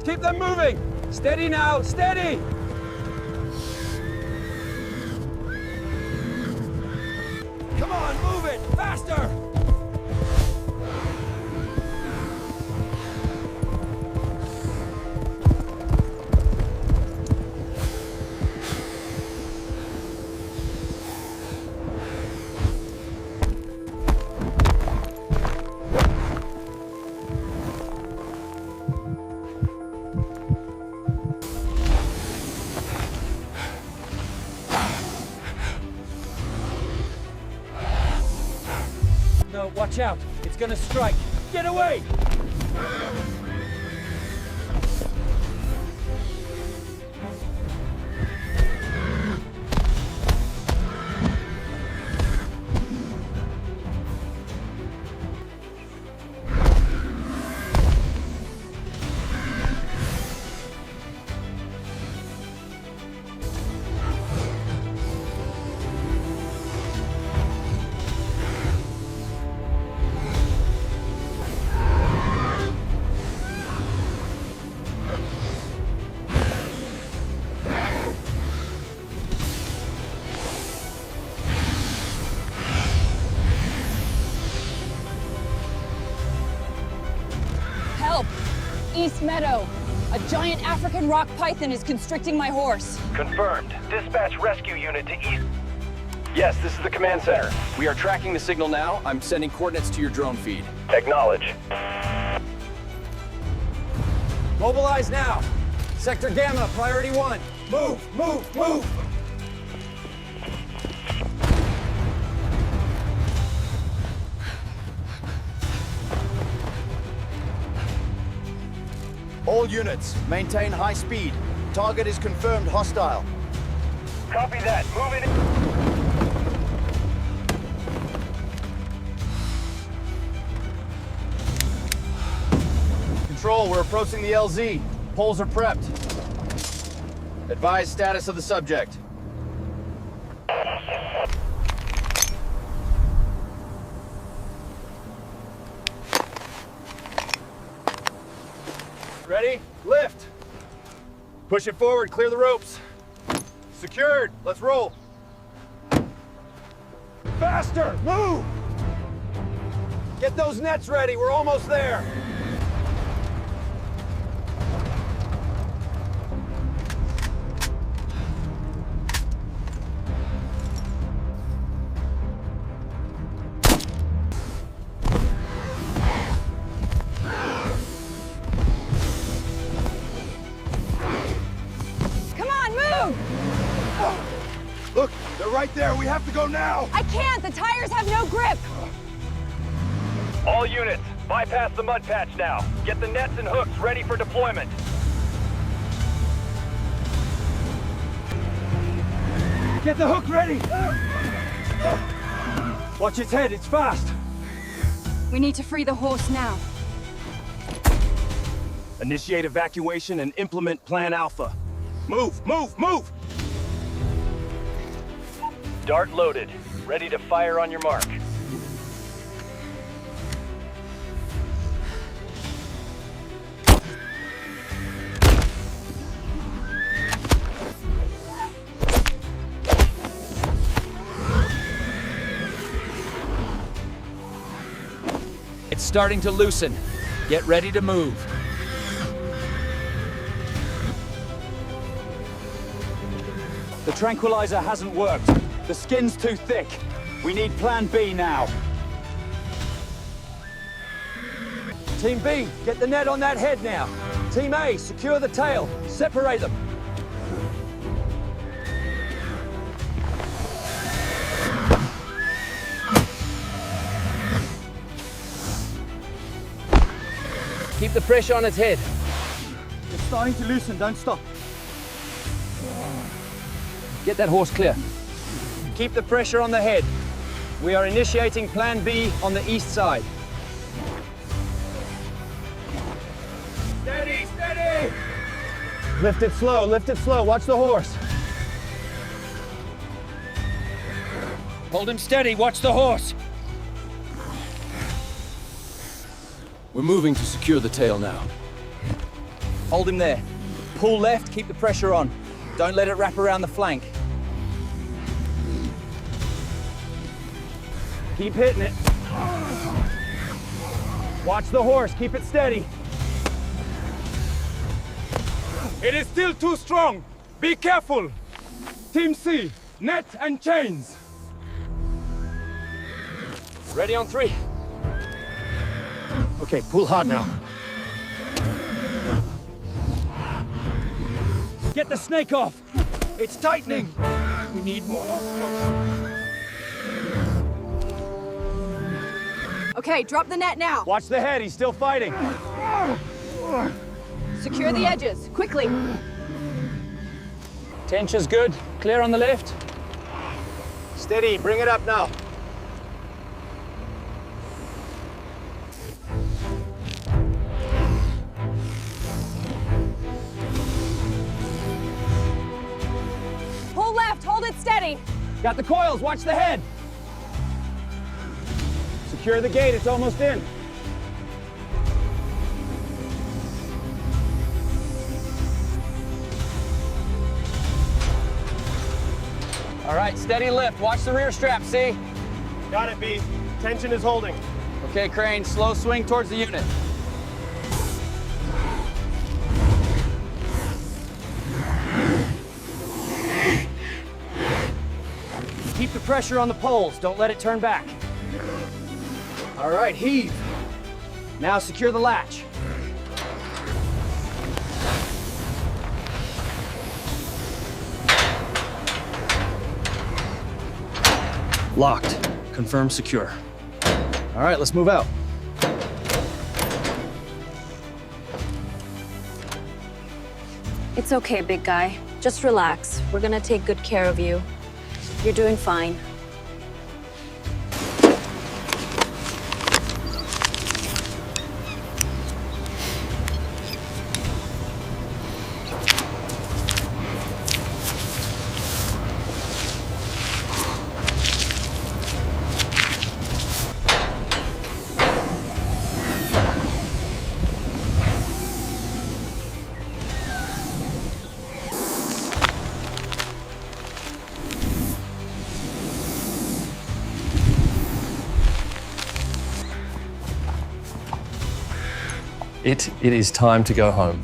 Keep them moving! Steady now, steady! Come on, move it! Faster! No, watch out. It's gonna strike. Get away! Help! East Meadow. A giant African rock python is constricting my horse. Confirmed. Dispatch rescue unit to east. Yes, this is the command center. We are tracking the signal now. I'm sending coordinates to your drone feed. Acknowledge. Mobilize now! Sector Gamma, priority 1. Move, move, move! All units, maintain high speed. Target is confirmed hostile. Copy that. Move it. Control, we're approaching the LZ. Poles are prepped. Advise status of the subject. Ready? Lift. Push it forward, clear the ropes. Secured, let's roll. Faster! Move! Get those nets ready, we're almost there! Look, they're right there. We have to go now. I can't! The tires have no grip! All units, bypass the mud patch now. Get the nets and hooks ready for deployment. Get the hook ready! Watch its head, it's fast! We need to free the horse now. Initiate evacuation and implement Plan Alpha. Move, move, move! Dart loaded. Ready to fire on your mark. It's starting to loosen. Get ready to move. The tranquilizer hasn't worked. The skin's too thick. We need Plan B now. Team B, get the net on that head now. Team A, secure the tail. Separate them. Keep the pressure on its head. It's starting to loosen, don't stop. Get that horse clear. Keep the pressure on the head. We are initiating Plan B on the east side. Steady, steady! Lift it slow, watch the horse. Hold him steady, watch the horse. We're moving to secure the tail now. Hold him there. Pull left, keep the pressure on. Don't let it wrap around the flank. Keep hitting it. Watch the horse, keep it steady. It is still too strong. Be careful. Team C, net and chains. Ready on 3. Okay, pull hard now. Get the snake off. It's tightening. We need more. Okay, drop the net now. Watch the head, he's still fighting. Secure the edges, quickly. Tension's good. Clear on the left. Steady, bring it up now. Pull left, hold it steady. Got the coils, watch the head. Secure the gate, it's almost in. All right, steady lift. Watch the rear strap, see? Got it, B. Tension is holding. Okay, Crane, slow swing towards the unit. Keep the pressure on the poles, don't let it turn back. All right, heave. Now secure the latch. Locked. Confirm secure. All right, let's move out. It's okay, big guy. Just relax. We're gonna take good care of you. You're doing fine. It is time to go home.